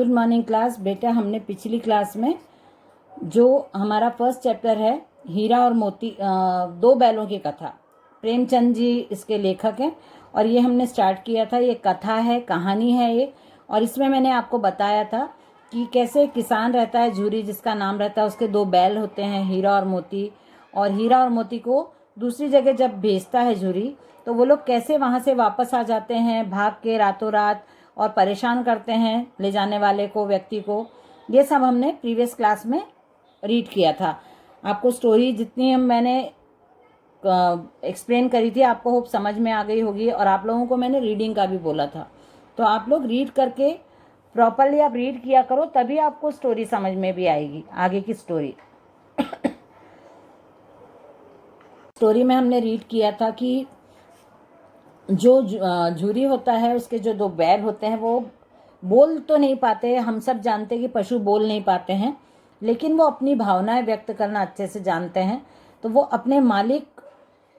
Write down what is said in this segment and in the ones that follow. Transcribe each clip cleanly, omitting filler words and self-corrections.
Good morning class. बेटा, हमने पिछली क्लास में जो हमारा फर्स्ट चैप्टर है हीरा और मोती, दो बैलों की कथा, प्रेमचंद जी इसके लेखक हैं और ये हमने स्टार्ट किया था। ये कथा है, कहानी है ये। और इसमें मैंने आपको बताया था कि कैसे किसान रहता है झूरी जिसका नाम रहता है, उसके दो बैल होते हैं हीरा और मोती। और हीरा और मोती को दूसरी जगह जब भेजता है झूरी तो वो लोग कैसे वहाँ से वापस आ जाते हैं भाग के रातों रात और परेशान करते हैं ले जाने वाले को, व्यक्ति को। ये सब हमने प्रीवियस क्लास में रीड किया था। आपको स्टोरी जितनी मैंने एक्सप्लेन करी थी आपको होप समझ में आ गई होगी, और आप लोगों को मैंने रीडिंग का भी बोला था। तो आप लोग रीड करके प्रॉपरली आप रीड किया करो, तभी आपको स्टोरी समझ में भी आएगी, आगे की स्टोरी। स्टोरी में हमने रीड किया था कि जो झूरी होता है उसके जो दो बैल होते हैं वो बोल तो नहीं पाते। हम सब जानते हैं कि पशु बोल नहीं पाते हैं, लेकिन वो अपनी भावनाएं व्यक्त करना अच्छे से जानते हैं। तो वो अपने मालिक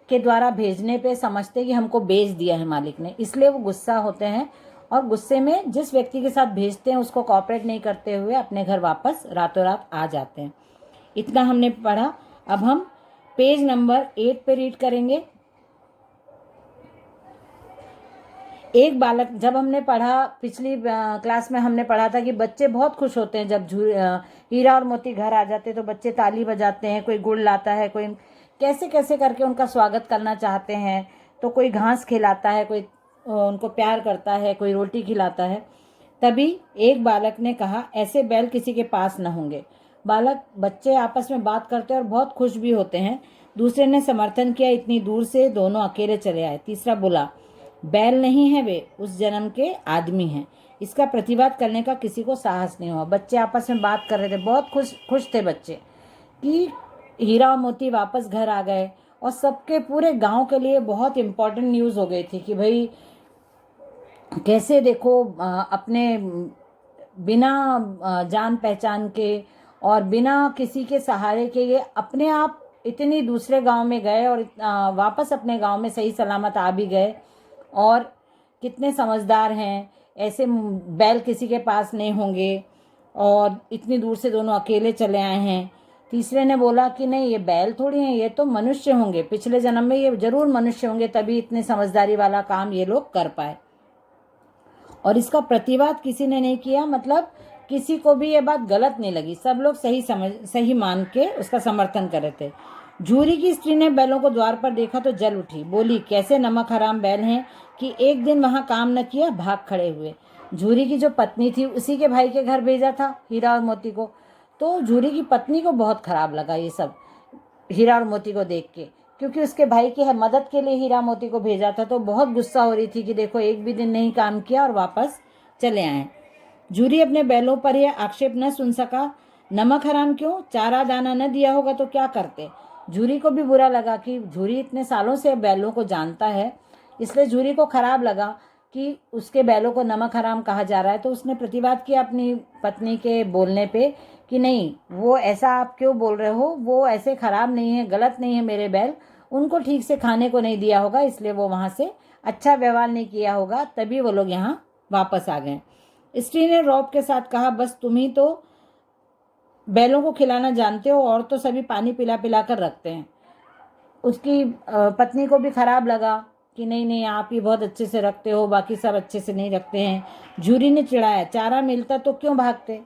के द्वारा भेजने पे समझते हैं कि हमको बेच दिया है मालिक ने, इसलिए वो गुस्सा होते हैं और गुस्से में जिस व्यक्ति के साथ भेजते हैं उसको कोऑपरेट नहीं करते हुए अपने घर वापस रातों रात आ जाते हैं। इतना हमने पढ़ा। अब हम पेज नंबर 8 पे रीड करेंगे। एक बालक, जब हमने पढ़ा पिछली क्लास में हमने पढ़ा था कि बच्चे बहुत खुश होते हैं जब हीरा और मोती घर आ जाते हैं, तो बच्चे ताली बजाते हैं, कोई गुड़ लाता है, कोई कैसे कैसे करके उनका स्वागत करना चाहते हैं। तो कोई घास खिलाता है, कोई उनको प्यार करता है, कोई रोटी खिलाता है। तभी एक बालक ने कहा, ऐसे बैल किसी के पास न होंगे। बच्चे आपस में बात करते हैं और बहुत खुश भी होते हैं। दूसरे ने समर्थन किया, इतनी दूर से दोनों अकेले चले आए। तीसरा बोला, बैल नहीं है, वे उस जन्म के आदमी हैं। इसका प्रतिवाद करने का किसी को साहस नहीं हुआ। बच्चे आपस में बात कर रहे थे, बहुत खुश थे बच्चे कि हीरा और मोती वापस घर आ गए। और सबके पूरे गांव के लिए बहुत इम्पोर्टेंट न्यूज़ हो गई थी कि भाई कैसे देखो अपने बिना जान पहचान के और बिना किसी के सहारे के ये अपने आप इतनी दूसरे गांव में गए और वापस अपने गांव में सही सलामत आ भी गए। और कितने समझदार हैं, ऐसे बैल किसी के पास नहीं होंगे और इतनी दूर से दोनों अकेले चले आए हैं। तीसरे ने बोला कि नहीं, ये बैल थोड़ी हैं, ये तो मनुष्य होंगे, पिछले जन्म में ये जरूर मनुष्य होंगे, तभी इतने समझदारी वाला काम ये लोग कर पाए। और इसका प्रतिवाद किसी ने नहीं किया, मतलब किसी को भी ये बात गलत नहीं लगी। सब लोग सही मान के उसका समर्थन कर रहे थे। झूरी की स्त्री ने बैलों को द्वार पर देखा तो जल उठी, बोली, कैसे नमक हराम बैल हैं कि एक दिन वहां काम न किया, भाग खड़े हुए। झूरी की जो पत्नी थी उसी के भाई के घर भेजा था हीरा और मोती को। तो झूरी की पत्नी को बहुत खराब लगा ये सब हीरा और मोती को देख के, क्योंकि उसके भाई की मदद के लिए हीरा मोती को भेजा था। तो बहुत गुस्सा हो रही थी कि देखो एक भी दिन नहीं काम किया और वापस चले आए। झूरी अपने बैलों पर यह आक्षेप न सुन सका। नमक हराम क्यों, चारा दाना न दिया होगा तो क्या करते। झूरी को भी बुरा लगा कि झूरी इतने सालों से बैलों को जानता है, इसलिए झूरी को खराब लगा कि उसके बैलों को नमक हराम कहा जा रहा है। तो उसने प्रतिवाद किया अपनी पत्नी के बोलने पे कि नहीं, वो ऐसा आप क्यों बोल रहे हो, वो ऐसे खराब नहीं है, गलत नहीं है मेरे बैल, उनको ठीक से खाने को नहीं दिया होगा, इसलिए वो वहाँ से अच्छा व्यवहार नहीं किया होगा, तभी वो लोग यहाँ वापस आ गए। स्त्री ने रौब के साथ कहा, बस तुम ही तो बैलों को खिलाना जानते हो, और तो सभी पानी पिला पिला कर रखते हैं। उसकी पत्नी को भी खराब लगा कि नहीं नहीं, आप ही बहुत अच्छे से रखते हो, बाकी सब अच्छे से नहीं रखते हैं। झूरी ने चिढ़ाया, चारा मिलता तो क्यों भागते।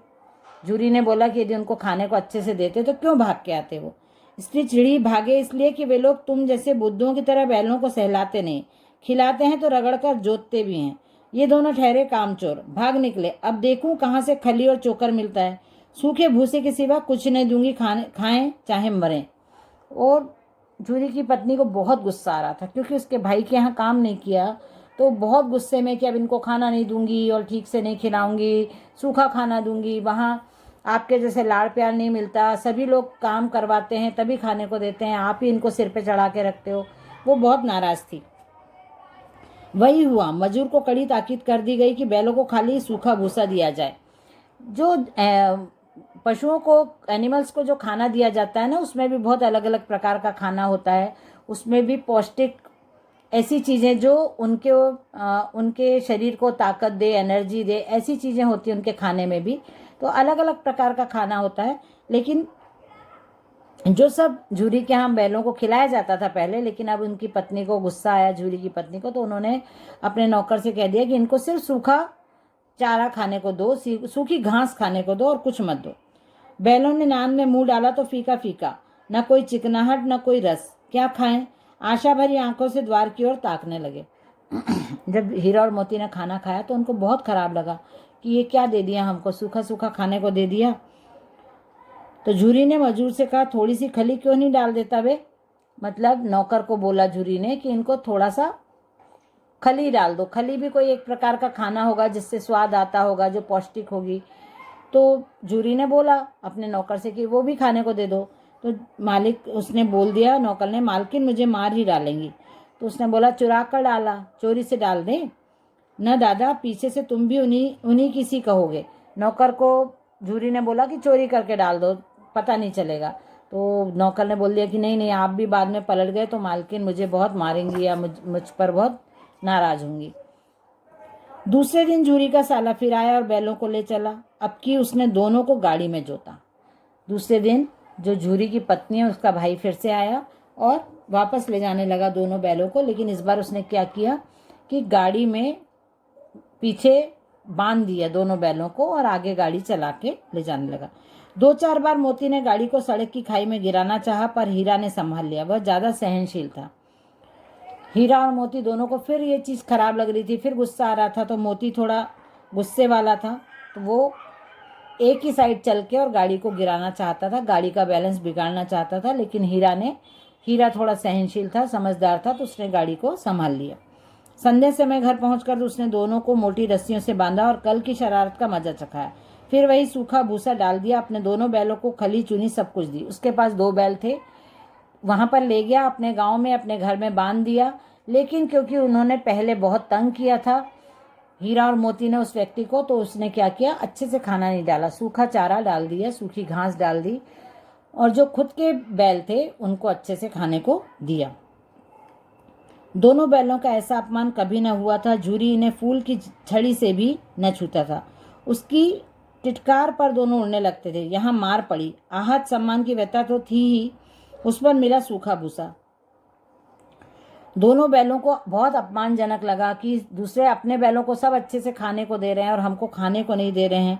झूरी ने बोला कि यदि उनको खाने को अच्छे से देते तो क्यों भाग के आते वो। स्त्री चिड़ी, भागे इसलिए कि वे लोग तुम जैसे बुद्धों की तरह बैलों को सहलाते नहीं, खिलाते हैं तो रगड़ कर जोतते भी हैं। ये दोनों ठहरे कामचोर, भाग निकले। अब देखूं कहाँ से खली और चोकर मिलता है, सूखे भूसे के सिवा कुछ नहीं दूंगी, खाएं चाहे मरें। और झूरी की पत्नी को बहुत गुस्सा आ रहा था, क्योंकि उसके भाई के यहाँ काम नहीं किया, तो बहुत गुस्से में कि अब इनको खाना नहीं दूंगी और ठीक से नहीं खिलाऊंगी, सूखा खाना दूंगी, वहाँ आपके जैसे लाड़ प्यार नहीं मिलता, सभी लोग काम करवाते हैं तभी खाने को देते हैं, आप ही इनको सिर पे चढ़ा के रखते हो। वो बहुत नाराज थी। वही हुआ, मजूर को कड़ी ताकीद कर दी गई कि बैलों को खाली सूखा भूसा दिया जाए। जो पशुओं को, एनिमल्स को जो खाना दिया जाता है ना, उसमें भी बहुत अलग अलग प्रकार का खाना होता है। उसमें भी पौष्टिक ऐसी चीज़ें जो उनके शरीर को ताकत दे, एनर्जी दे, ऐसी चीज़ें होती हैं उनके खाने में भी। तो अलग अलग प्रकार का खाना होता है। लेकिन जो सब झूरी के यहाँ बैलों को खिलाया जाता था पहले, लेकिन अब उनकी पत्नी को गुस्सा आया, झूरी की पत्नी को, तो उन्होंने अपने नौकर से कह दिया कि इनको सिर्फ सूखा चारा खाने को दो, सूखी घास खाने को दो और कुछ मत दो। बैलों ने नान में मुंह डाला तो फीका फीका, न कोई चिकनाहट न कोई रस। क्या खाएं? आशा भरी आंखों से द्वार की ओर ताकने लगे। जब हीरा और मोती ने खाना खाया तो उनको बहुत खराब लगा कि ये क्या दे दिया हमको, सूखा सूखा खाने को दे दिया। तो झूरी ने मजूर से कहा, थोड़ी सी खली क्यों नहीं डाल देता बे? मतलब नौकर को बोला झूरी ने कि इनको थोड़ा सा खली डाल दो। खली भी कोई एक प्रकार का खाना होगा जिससे स्वाद आता होगा, जो पौष्टिक होगी। तो झूरी ने बोला अपने नौकर से कि वो भी खाने को दे दो। तो मालिक उसने बोल दिया, नौकर ने, मालकिन मुझे मार ही डालेंगी। तो उसने बोला, चुरा कर डाला, चोरी से डाल दे। न दादा, पीछे से तुम भी उन्हीं किसी कहोगे। नौकर को झूरी ने बोला कि चोरी करके डाल दो, पता नहीं चलेगा। तो नौकर ने बोल दिया कि नहीं नहीं, आप भी बाद में पलट गए तो मालकिन मुझे बहुत मारेंगी या मुझ पर बहुत नाराज होंगी। दूसरे दिन झूरी का साला फिर आया और बैलों को ले चला। अब की उसने दोनों को गाड़ी में जोता। दूसरे दिन जो झूरी की पत्नी है उसका भाई फिर से आया और वापस ले जाने लगा दोनों बैलों को। लेकिन इस बार उसने क्या किया कि गाड़ी में पीछे बांध दिया दोनों बैलों को और आगे गाड़ी चला के ले जाने लगा। 2-4 बार मोती ने गाड़ी को सड़क की खाई में गिराना चाहा, पर हीरा ने संभाल लिया। वह ज्यादा सहनशील था। हीरा और मोती दोनों को फिर ये चीज़ खराब लग रही थी, फिर गुस्सा आ रहा था। तो मोती थोड़ा गुस्से वाला था, तो वो एक ही साइड चल के और गाड़ी को गिराना चाहता था, गाड़ी का बैलेंस बिगाड़ना चाहता था। लेकिन हीरा थोड़ा सहनशील था, समझदार था, तो उसने गाड़ी को संभाल लिया। संध्या समय घर पहुंचकर उसने दोनों को मोटी रस्सियों से बांधा और कल की शरारत का मजा चखाया। फिर वही सूखा भूसा डाल दिया, अपने दोनों बैलों को खली चुनी सब कुछ दी। उसके पास 2 बैल थे, वहां पर ले गया, अपने गांव में अपने घर में बांध दिया। लेकिन क्योंकि उन्होंने पहले बहुत तंग किया था हीरा और मोती ने उस व्यक्ति को, तो उसने क्या किया, अच्छे से खाना नहीं डाला, सूखा चारा डाल दिया, सूखी घास डाल दी और जो खुद के बैल थे उनको अच्छे से खाने को दिया। दोनों बैलों का ऐसा अपमान कभी न हुआ था। झूरी इन्हें फूल की छड़ी से भी न छूता था। उसकी टिटकार पर दोनों उड़ने लगते थे। यहाँ मार पड़ी, आहत सम्मान की व्यथा तो थी ही, उस पर मिला सूखा भूसा। दोनों बैलों को बहुत अपमानजनक लगा कि दूसरे अपने बैलों को सब अच्छे से खाने को दे रहे हैं और हमको खाने को नहीं दे रहे हैं।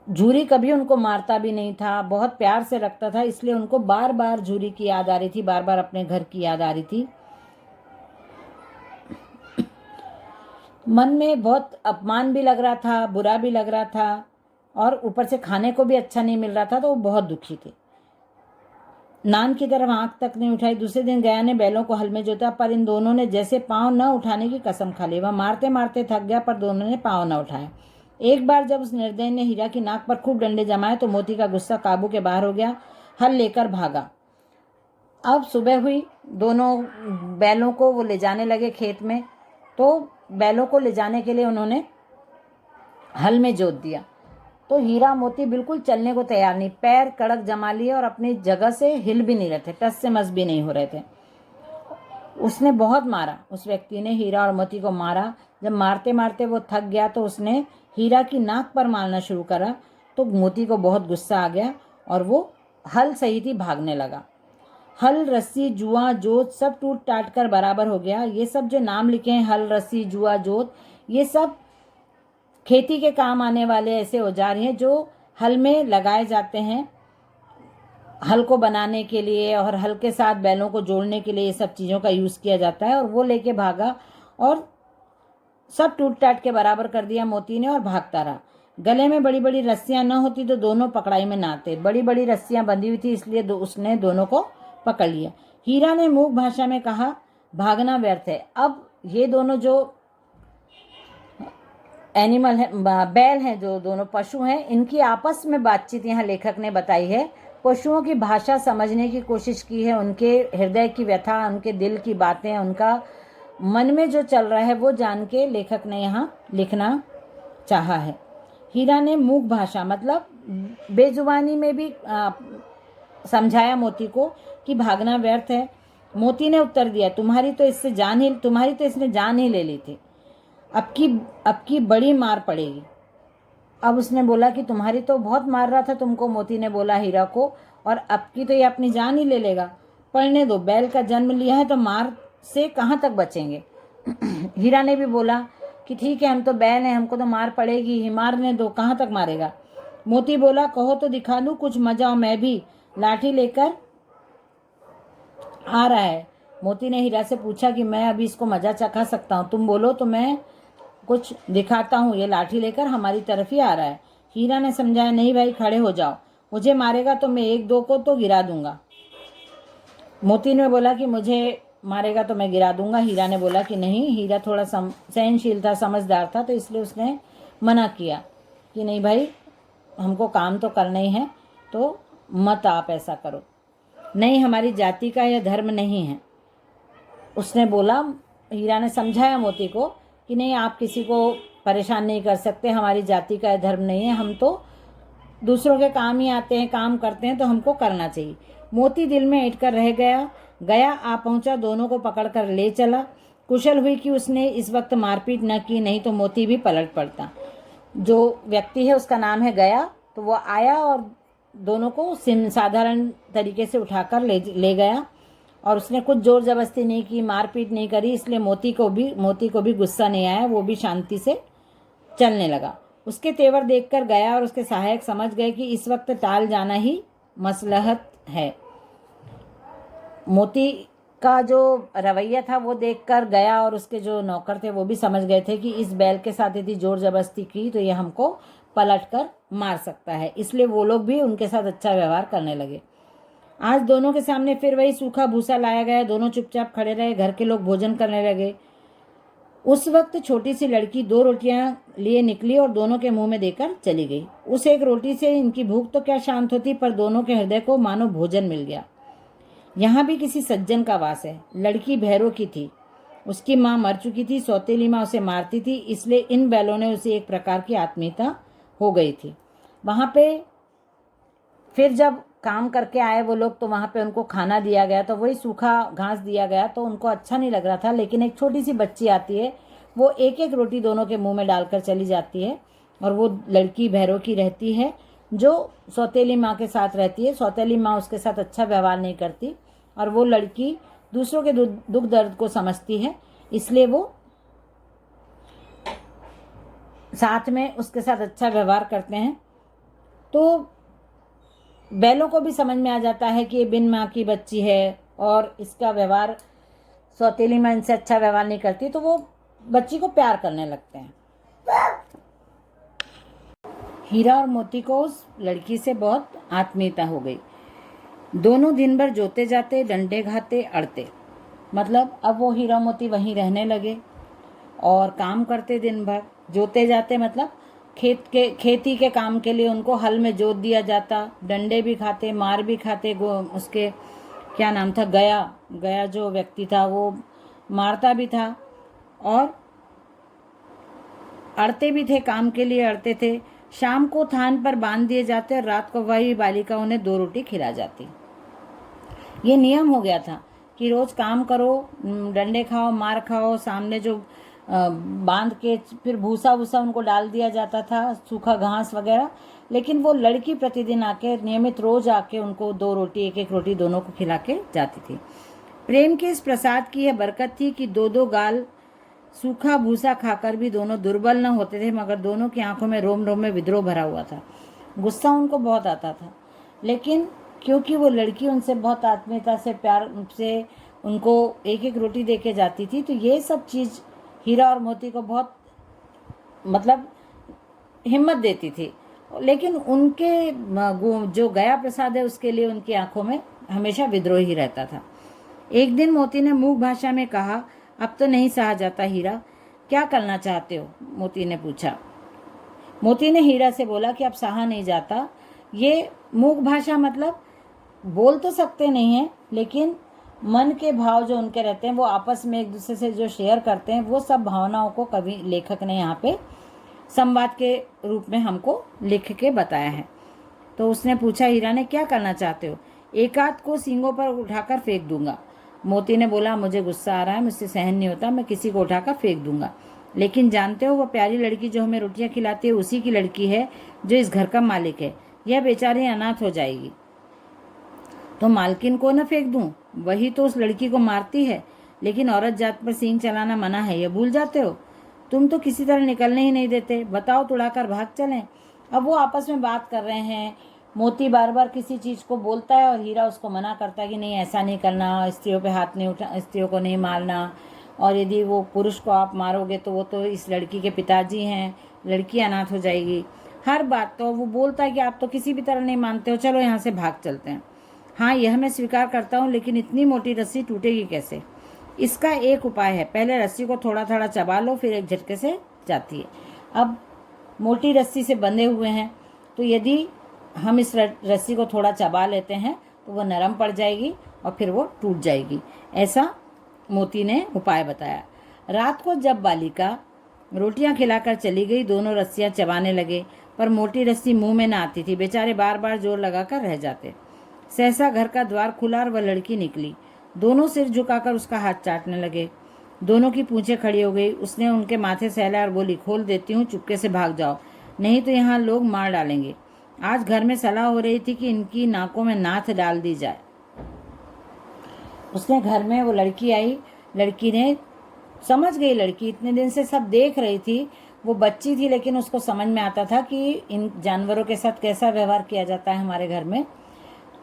झूरी कभी उनको मारता भी नहीं था, बहुत प्यार से रखता था, इसलिए उनको बार बार झूरी की याद आ रही थी, बार बार अपने घर की याद आ रही थी। मन में बहुत अपमान भी लग रहा था, बुरा भी लग रहा था और ऊपर से खाने को भी अच्छा नहीं मिल रहा था, तो वो बहुत दुखी थे। नान की तरफ आंख तक नहीं उठाई। दूसरे दिन गया ने बैलों को हल में जोता, पर इन दोनों ने जैसे पांव न उठाने की कसम खा ली। वह मारते मारते थक गया, पर दोनों ने पांव न उठाए। एक बार जब उस निर्दयी ने हीरा की नाक पर खूब डंडे जमाए तो मोती का गुस्सा काबू के बाहर हो गया, हल लेकर भागा। अब सुबह हुई, दोनों बैलों को वो ले जाने लगे खेत में। तो बैलों को ले जाने के लिए उन्होंने हल में जोत दिया। तो हीरा मोती बिल्कुल चलने को तैयार नहीं, पैर कड़क जमा लिए और अपनी जगह से हिल भी नहीं रहे थे, टस से मस भी नहीं हो रहे थे। उसने बहुत मारा, उस व्यक्ति ने हीरा और मोती को मारा। जब मारते मारते वो थक गया तो उसने हीरा की नाक पर मारना शुरू करा। तो मोती को बहुत गुस्सा आ गया और वो हल सहित ही भागने लगा। हल, रस्सी, जुआ, जोत सब टूट टाट कर बराबर हो गया। ये सब जो नाम लिखे हैं, हल, रस्सी, जुआ, जोत, ये सब खेती के काम आने वाले ऐसे औजार हैं जो हल में लगाए जाते हैं, हल को बनाने के लिए और हल के साथ बैलों को जोड़ने के लिए ये सब चीज़ों का यूज़ किया जाता है। और वो लेके भागा और सब टूट टाट के बराबर कर दिया मोती ने और भागता रहा। गले में बड़ी बड़ी रस्सियां न होती तो दोनों पकड़ाई में ना आते। बड़ी बड़ी रस्सियां बंधी हुई थी, इसलिए उसने दोनों को पकड़ लिया। हीरा ने मूक भाषा में कहा, भागना व्यर्थ है। अब ये दोनों जो एनिमल है, बैल हैं, जो दोनों पशु हैं, इनकी आपस में बातचीत यहाँ लेखक ने बताई है। पशुओं की भाषा समझने की कोशिश की है, उनके हृदय की व्यथा, उनके दिल की बातें, उनका मन में जो चल रहा है वो जान के लेखक ने यहाँ लिखना चाहा है। हीरा ने मूक भाषा मतलब बेजुबानी में भी समझाया मोती को कि भागना व्यर्थ है। मोती ने उत्तर दिया, तुम्हारी तो इसने जान ही ले ली थी। अब की बड़ी मार पड़ेगी। अब उसने बोला कि तुम्हारी तो बहुत मार रहा था तुमको, मोती ने बोला हीरा को, और अब की तो ये अपनी जान ही ले लेगा। पढ़ने दो, बैल का जन्म लिया है तो मार से कहाँ तक बचेंगे। हीरा ने भी बोला कि ठीक है, हम तो बैल हैं, हमको तो मार पड़ेगी ही, मारने दो, कहाँ तक मारेगा। मोती बोला, कहो तो दिखा दूं कुछ मजा, मैं भी लाठी लेकर आ रहा है। मोती ने हीरा से पूछा कि मैं अभी इसको मजा चखा सकता हूँ, तुम बोलो तो मैं कुछ दिखाता हूँ, ये लाठी लेकर हमारी तरफ ही आ रहा है। हीरा ने समझाया, नहीं भाई, खड़े हो जाओ, मुझे मारेगा तो मैं एक दो को तो गिरा दूंगा। मोती ने बोला कि मुझे मारेगा तो मैं गिरा दूंगा। हीरा ने बोला कि नहीं। हीरा थोड़ा सहनशील था, समझदार था, तो इसलिए उसने मना किया कि नहीं भाई, हमको काम तो करना ही है, तो मत आप ऐसा करो। नहीं, हमारी जाति का यह धर्म नहीं है, उसने बोला। हीरा ने समझाया मोती को कि नहीं, आप किसी को परेशान नहीं कर सकते, हमारी जाति का यह धर्म नहीं है, हम तो दूसरों के काम ही आते हैं, काम करते हैं, तो हमको करना चाहिए। मोती दिल में ऐंठ कर रह गया आ पहुंचा, दोनों को पकड़कर ले चला। कुशल हुई कि उसने इस वक्त मारपीट न की, नहीं तो मोती भी पलट पड़ता। जो व्यक्ति है उसका नाम है गया, तो वो आया और दोनों को साधारण तरीके से उठाकर ले गया, और उसने कुछ जोर जबरदस्ती नहीं की, मारपीट नहीं करी, इसलिए मोती को भी गुस्सा नहीं आया, वो भी शांति से चलने लगा। उसके तेवर देखकर गया और उसके सहायक समझ गए कि इस वक्त टाल जाना ही मसलहत है। मोती का जो रवैया था वो देखकर गया और उसके जो नौकर थे वो भी समझ गए थे कि इस बैल के साथ यदि जोर जबरदस्ती की तो ये हमको पलट कर मार सकता है, इसलिए वो लोग भी उनके साथ अच्छा व्यवहार करने लगे। आज दोनों के सामने फिर वही सूखा भूसा लाया गया, दोनों चुपचाप खड़े रहे। घर के लोग भोजन करने लगे। उस वक्त छोटी सी लड़की 2 रोटियां लिए निकली और दोनों के मुंह में देकर चली गई। उस एक रोटी से इनकी भूख तो क्या शांत होती, पर दोनों के हृदय को मानो भोजन मिल गया। यहाँ भी किसी सज्जन का वास है। लड़की भैरों की थी, उसकी माँ मर चुकी थी, सौतेली माँ उसे मारती थी, इसलिए इन बैलों ने उसे एक प्रकार की आत्मीयता हो गई थी। वहाँ पे फिर जब काम करके आए वो लोग, तो वहाँ पे उनको खाना दिया गया, तो वही सूखा घास दिया गया, तो उनको अच्छा नहीं लग रहा था। लेकिन एक छोटी सी बच्ची आती है, वो एक एक रोटी दोनों के मुंह में डालकर चली जाती है, और वो लड़की भैरों की रहती है जो सौतेली माँ के साथ रहती है। सौतेली माँ उसके साथ अच्छा व्यवहार नहीं करती, और वो लड़की दूसरों के दुख दर्द को समझती है, इसलिए वो साथ में उसके साथ अच्छा व्यवहार करते हैं। तो बैलों को भी समझ में आ जाता है कि ये बिन माँ की बच्ची है और इसका व्यवहार, सौतेली माँ इनसे अच्छा व्यवहार नहीं करती, तो वो बच्ची को प्यार करने लगते हैं। हीरा और मोती को उस लड़की से बहुत आत्मीयता हो गई। दोनों दिन भर जोते जाते, डंडे घाते, अड़ते। मतलब अब वो हीरा मोती वहीं रहने लगे और काम करते दिन भर। जोते जाते मतलब खेती के काम के लिए उनको हल में जोत दिया जाता, डंडे भी खाते, मार भी खाते। उसके क्या नाम था, गया जो व्यक्ति था वो मारता भी था, और अड़ते भी थे, काम के लिए अड़ते थे। शाम को थान पर बांध दिए जाते और रात को वही बालिका उन्हें 2 रोटी खिला जाती। ये नियम हो गया था कि रोज काम करो, डंडे खाओ, मार खाओ, सामने जो बांध के फिर भूसा वूसा उनको डाल दिया जाता था, सूखा घास वगैरह। लेकिन वो लड़की प्रतिदिन आके, नियमित रोज आके उनको 2 रोटी, एक एक रोटी दोनों को खिला के जाती थी। प्रेम के इस प्रसाद की यह बरकत थी कि 2-2 गाल सूखा भूसा खाकर भी दोनों दुर्बल न होते थे, मगर दोनों की आंखों में रोम रोम में विद्रोह भरा हुआ था। गुस्सा उनको बहुत आता था, लेकिन क्योंकि वो लड़की उनसे बहुत आत्मीयता से, प्यार से उनको एक एक रोटी दे के जाती थी, तो ये सब चीज़ हीरा और मोती को बहुत मतलब हिम्मत देती थी। लेकिन उनके जो गया प्रसाद है उसके लिए उनकी आंखों में हमेशा विद्रोह ही रहता था। एक दिन मोती ने मूक भाषा में कहा, अब तो नहीं सहा जाता हीरा, क्या करना चाहते हो? मोती ने पूछा। मोती ने हीरा से बोला कि अब सहा नहीं जाता। ये मूक भाषा मतलब बोल तो सकते नहीं हैं, लेकिन मन के भाव जो उनके रहते हैं वो आपस में एक दूसरे से जो शेयर करते हैं, वो सब भावनाओं को कवि लेखक ने यहाँ पे संवाद के रूप में हमको लिख के बताया है। तो उसने पूछा, हीरा ने, क्या करना चाहते हो? एकाध को सींगों पर उठाकर फेंक दूंगा। मोती ने बोला, मुझे गुस्सा आ रहा है, मुझसे सहन नहीं होता, मैं किसी को उठाकर फेंक दूंगा। लेकिन जानते हो, वो प्यारी लड़की जो हमें रोटियां खिलाती है उसी की लड़की है जो इस घर का मालिक है। यह बेचारी अनाथ हो जाएगी तो मालकिन को न फेंक दूं? वही तो उस लड़की को मारती है। लेकिन औरत जात पर सींग चलाना मना है, यह भूल जाते हो? तुम तो किसी तरह निकलने ही नहीं देते। बताओ, तुड़ाकर भाग चलें? अब वो आपस में बात कर रहे हैं। मोती बार बार किसी चीज़ को बोलता है और हीरा उसको मना करता है कि नहीं, ऐसा नहीं करना, स्त्रियों पे हाथ नहीं उठा, स्त्रियों को नहीं मारना, और यदि वो पुरुष को आप मारोगे तो वो तो इस लड़की के पिताजी हैं, लड़की अनाथ हो जाएगी। हर बात तो वो बोलता है कि आप तो किसी भी तरह नहीं मानते हो, चलो यहाँ से भाग चलते हैं। हाँ, यह मैं स्वीकार करता हूँ, लेकिन इतनी मोटी रस्सी टूटेगी कैसे? इसका एक उपाय है, पहले रस्सी को थोड़ा थोड़ा चबा लो, फिर एक झटके से जाती है। अब मोटी रस्सी से बंधे हुए हैं, तो यदि हम इस रस्सी को थोड़ा चबा लेते हैं तो वो नरम पड़ जाएगी और फिर वो टूट जाएगी। ऐसा मोती ने उपाय बताया। रात को जब बालिका रोटियां खिलाकर चली गई, दोनों रस्सियां चबाने लगे, पर मोटी रस्सी मुंह में न आती थी। बेचारे बार बार जोर लगाकर रह जाते। सहसा घर का द्वार खुला और वह लड़की निकली। दोनों सिर झुकाकर उसका हाथ चाटने लगे। दोनों की पूंछें खड़ी हो गई। उसने उनके माथे सहलाया और बोली, खोल देती हूँ, चुपके से भाग जाओ, नहीं तो यहाँ लोग मार डालेंगे। आज घर में सलाह हो रही थी कि इनकी नाकों में नाथ डाल दी जाए। उसने घर में, वो लड़की आई, लड़की ने समझ गई। लड़की इतने दिन से सब देख रही थी, वो बच्ची थी, लेकिन उसको समझ में आता था कि इन जानवरों के साथ कैसा व्यवहार किया जाता है हमारे घर में।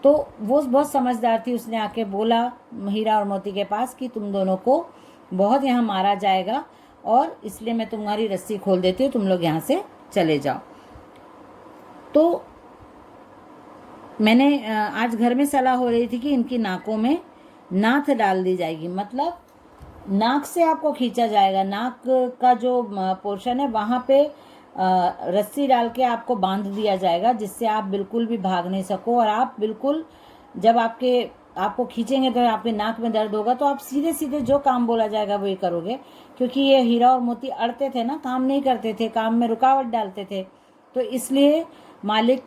तो वो बहुत समझदार थी। उसने आके बोला हीरा और मोती के पास कि तुम दोनों को बहुत यहाँ मारा जाएगा और इसलिए मैं तुम्हारी रस्सी खोल देती हूँ, तुम लोग यहाँ से चले जाओ। तो मैंने आज घर में सलाह हो रही थी कि इनकी नाकों में नाथ डाल दी जाएगी, मतलब नाक से आपको खींचा जाएगा। नाक का जो पोर्शन है वहाँ पे रस्सी डाल के आपको बांध दिया जाएगा, जिससे आप बिल्कुल भी भाग नहीं सको। और आप बिल्कुल, जब आपको खींचेंगे तो आपके नाक में दर्द होगा, तो आप सीधे सीधे जो काम बोला जाएगा वही करोगे। क्योंकि ये हीरा और मोती अड़ते थे ना, काम नहीं करते थे, काम में रुकावट डालते थे। तो इसलिए मालिक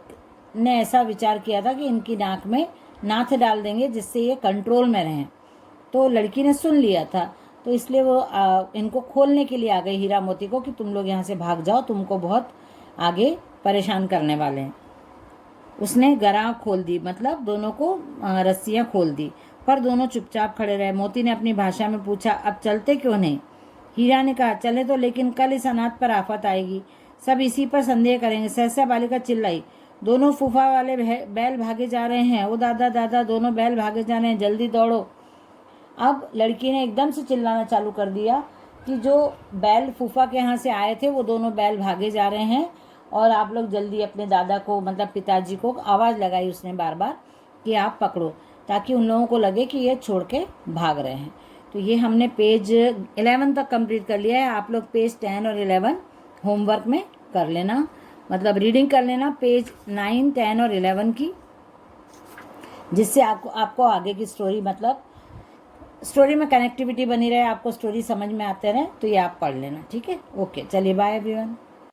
ने ऐसा विचार किया था कि इनकी नाक में नाथ डाल देंगे, जिससे ये कंट्रोल में रहें। तो लड़की ने सुन लिया था, तो इसलिए वो इनको खोलने के लिए आ गई हीरा मोती को कि तुम लोग यहाँ से भाग जाओ, तुमको बहुत आगे परेशान करने वाले हैं। उसने गराह खोल दी, मतलब दोनों को रस्सियाँ खोल दी, पर दोनों चुपचाप खड़े रहे। मोती ने अपनी भाषा में पूछा, अब चलते क्यों नहीं? हीरा ने कहा, चले तो, लेकिन कल इस अनाथ पर आफत आएगी, सब इसी पर संदेह करेंगे। सहसा बालिका चिल्लाई, दोनों फूफा वाले बैल भागे जा रहे हैं, ओ दादा दादा, दोनों बैल भागे जा रहे हैं, जल्दी दौड़ो। अब लड़की ने एकदम से चिल्लाना चालू कर दिया कि जो बैल फूफा के यहाँ से आए थे वो दोनों बैल भागे जा रहे हैं, और आप लोग जल्दी अपने दादा को, मतलब पिताजी को, आवाज़ लगाई उसने बार बार कि आप पकड़ो, ताकि उन लोगों को लगे कि ये छोड़ के भाग रहे हैं। तो ये हमने पेज 11 तक कंप्लीट कर लिया है। आप लोग पेज 10 और 11 होमवर्क में कर लेना, मतलब रीडिंग कर लेना पेज 9, 10 और 11 की, जिससे आपको आगे की स्टोरी, मतलब स्टोरी में कनेक्टिविटी बनी रहे, आपको स्टोरी समझ में आते रहे, तो ये आप पढ़ लेना। ठीक है, ओके, चलिए बाय एवरीवन।